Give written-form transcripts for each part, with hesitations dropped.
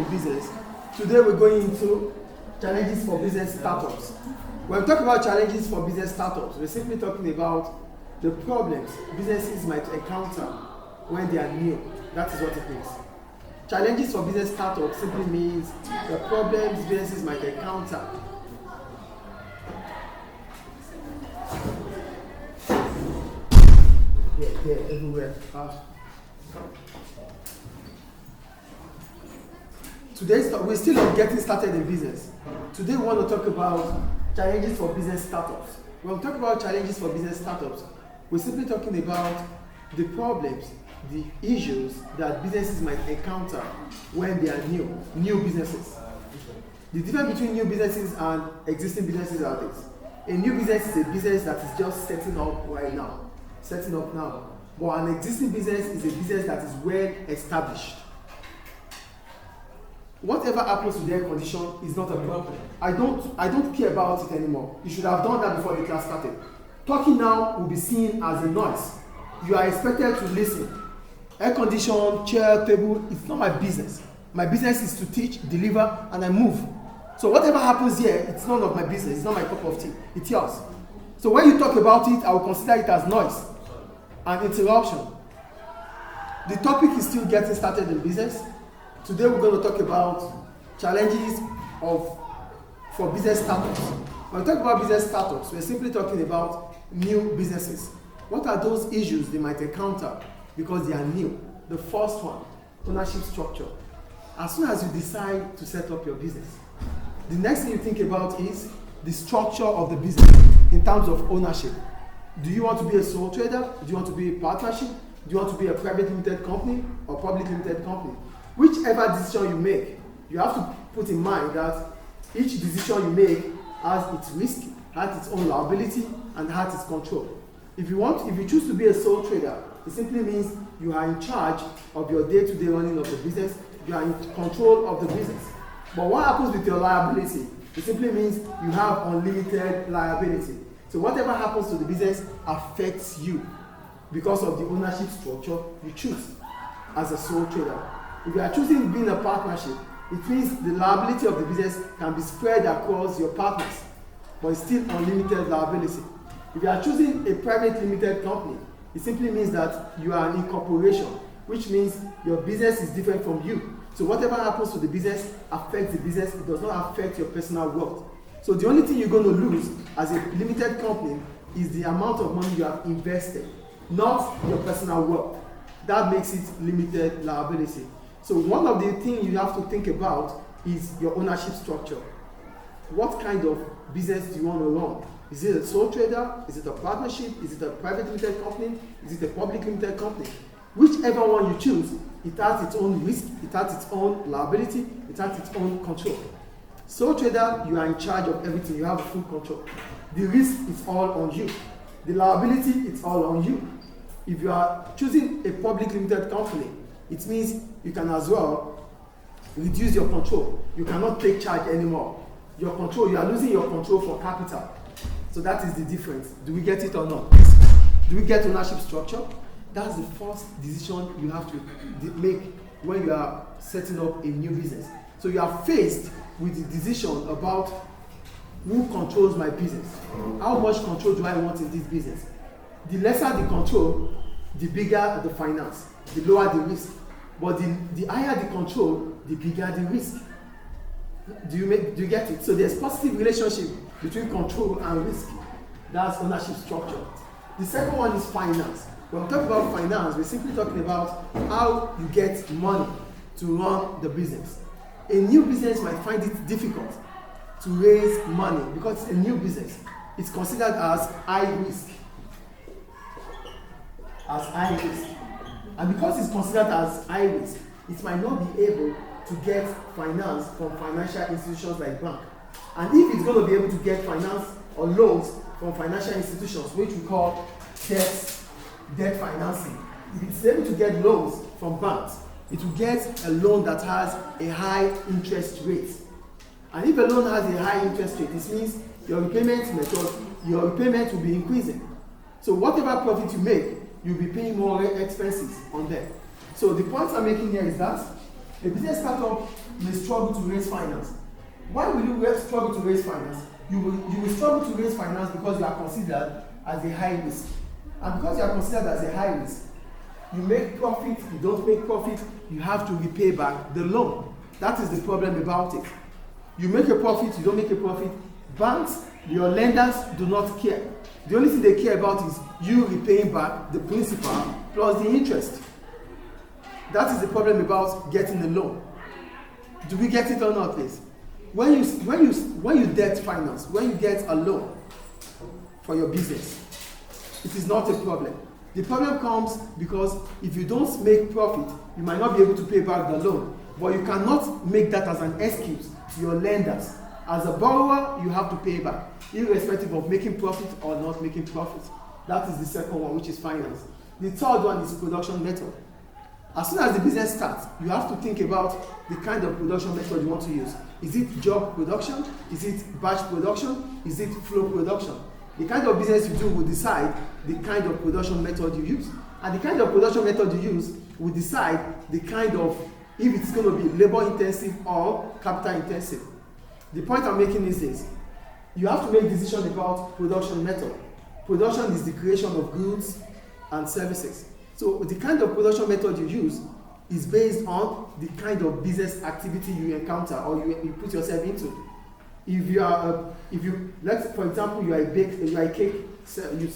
business. Today we're going into challenges for business startups. When we talk about challenges for business startups, we're simply talking about the problems businesses might encounter when they are new. That is what it means. Challenges for business startups simply means the problems businesses might encounter everywhere. Today we're still on getting started in business. Today we want to talk about challenges for business startups. When we talk about challenges for business startups, we're simply talking about the problems, the issues that businesses might encounter when they are new businesses. The difference between new businesses and existing businesses are this. A new business is a business that is just setting up now. But an existing business is a business that is well established. Whatever happens to the air condition is not a problem. I don't care about it anymore. You should have done that before the class started. Talking now will be seen as a noise. You are expected to listen. Air condition, chair, table, it's not my business. My business is to teach, deliver, and I move. So whatever happens here, it's none of my business. It's not my cup of tea. It's yours. So when you talk about it, I will consider it as noise and interruption. The topic is still getting started in business. Today we're going to talk about challenges for business startups. When we talk about business startups, we're simply talking about new businesses. What are those issues they might encounter because they are new? The first one, ownership structure. As soon as you decide to set up your business, the next thing you think about is the structure of the business in terms of ownership. Do you want to be a sole trader? Do you want to be a partnership? Do you want to be a private limited company or public limited company? Whichever decision you make, you have to put in mind that each decision you make has its risk, has its own liability, and has its control. If you choose to be a sole trader, it simply means you are in charge of your day-to-day running of the business, you are in control of the business. But what happens with your liability? It simply means you have unlimited liability. So whatever happens to the business affects you because of the ownership structure you choose as a sole trader. If you are choosing being a partnership, it means the liability of the business can be spread across your partners, but it's still unlimited liability. If you are choosing a private limited company, it simply means that you are an incorporation, which means your business is different from you. So whatever happens to the business affects the business, it does not affect your personal wealth. So the only thing you're going to lose as a limited company is the amount of money you have invested, not your personal wealth. That makes it limited liability. So one of the things you have to think about is your ownership structure. What kind of business do you want to run? Is it a sole trader? Is it a partnership? Is it a private limited company? Is it a public limited company? Whichever one you choose, it has its own risk, it has its own liability, it has its own control. Sole trader, you are in charge of everything, you have full control. The risk is all on you. The liability, it's all on you. If you are choosing a public limited company, it means you can as well reduce your control. You cannot take charge anymore. You are losing your control for capital. So that is the difference. Do we get it or not? Do we get ownership structure? That's the first decision you have to make when you are setting up a new business. So you are faced with the decision about who controls my business. How much control do I want in this business? The lesser the control, the bigger the finance, the lower the risk. But the higher the control, the bigger the risk. Do you get it? So there's positive relationship between control and risk. That's ownership structure. The second one is finance. When we talk about finance, we're simply talking about how you get money to run the business. A new business might find it difficult to raise money because it's a new business. It's considered as high risk. And because it's considered as high risk, it might not be able to get finance from financial institutions like bank. And if it's going to be able to get finance or loans from financial institutions, which we call debt financing, if it's able to get loans from banks, it will get a loan that has a high interest rate. And if a loan has a high interest rate, this means your repayment will be increasing. So whatever profit you make, you'll be paying more expenses on them. So the point I'm making here is that a business startup may struggle to raise finance. Why will you struggle to raise finance? You will struggle to raise finance because you are considered as a high risk. And because you are considered as a high risk, you make profit, you don't make profit, you have to repay back the loan. That is the problem about it. You make a profit, you don't make a profit. Banks, your lenders do not care. The only thing they care about is you repaying back the principal plus the interest. That is the problem about getting a loan. Do we get it or not, please? When you debt finance, when you get a loan for your business, it is not a problem. The problem comes because if you don't make profit, you might not be able to pay back the loan. But you cannot make that as an excuse to your lenders. As a borrower, you have to pay back, irrespective of making profit or not making profit. That is the second one, which is finance. The third one is production method. As soon as the business starts, you have to think about the kind of production method you want to use. Is it job production? Is it batch production? Is it flow production? The kind of business you do will decide the kind of production method you use. And the kind of production method you use will decide the kind of, if it's going to be labor intensive or capital intensive. The point I'm making is this: you have to make decisions about production method. Production is the creation of goods and services. So the kind of production method you use is based on the kind of business activity you encounter or you put yourself into. If let's, for example, you are a cake,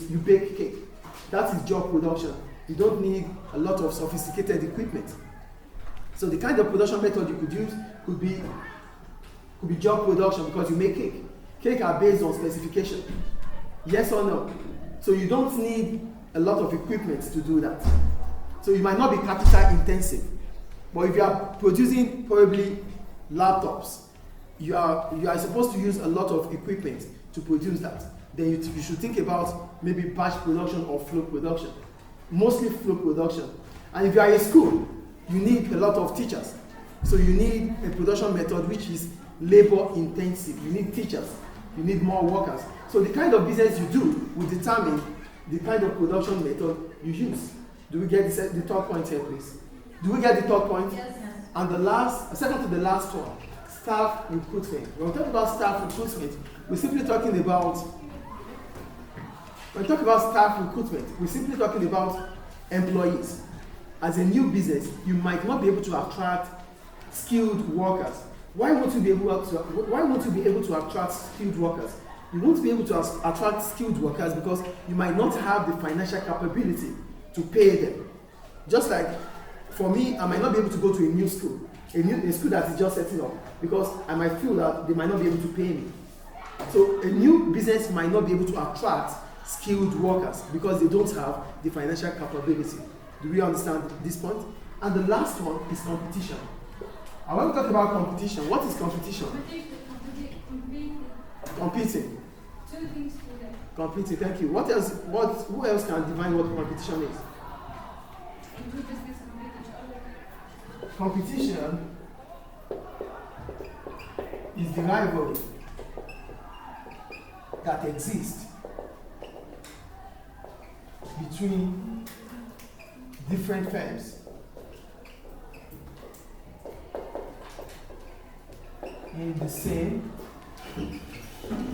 you bake cake. That is job production. You don't need a lot of sophisticated equipment. So the kind of production method you could use could be job production because you make cake. Cake are based on specification. Yes or no? So you don't need a lot of equipment to do that. So you might not be capital intensive. But if you are producing probably laptops, you are supposed to use a lot of equipment to produce that. Then you should think about maybe batch production or flow production. Mostly flow production. And if you are a school, you need a lot of teachers. So you need a production method which is labor intensive. You need teachers. You need more workers. So the kind of business you do will determine the kind of production method you use. Do we get the third point here, please? Do we get the third point? Yes. And the second to the last one, staff recruitment. When we talk about staff recruitment, we're simply talking about employees. As a new business, you might not be able to attract skilled workers. Why won't you be able to attract skilled workers? You won't be able to attract skilled workers because you might not have the financial capability to pay them. Just like for me, I might not be able to go to a new school, a school that is just setting up, because I might feel that they might not be able to pay me. So a new business might not be able to attract skilled workers because they don't have the financial capability. Do we understand this point? And the last one is competition. I want to talk about competition. What is competition? Competing. Two things together. Competing, thank you. Who else can define what competition is? Two business compete each other. Competition is the rivalry that exists between different firms in the same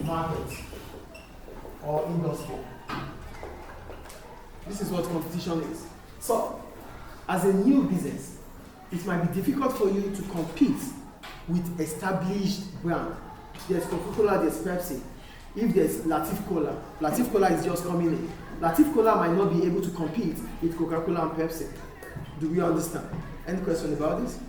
market or industry. This is what competition is. So, as a new business, it might be difficult for you to compete with established brand. There's Coca-Cola, there's Pepsi. If there's Latif Cola is just coming in. Latif Cola might not be able to compete with Coca-Cola and Pepsi. Do we understand? Any question about this?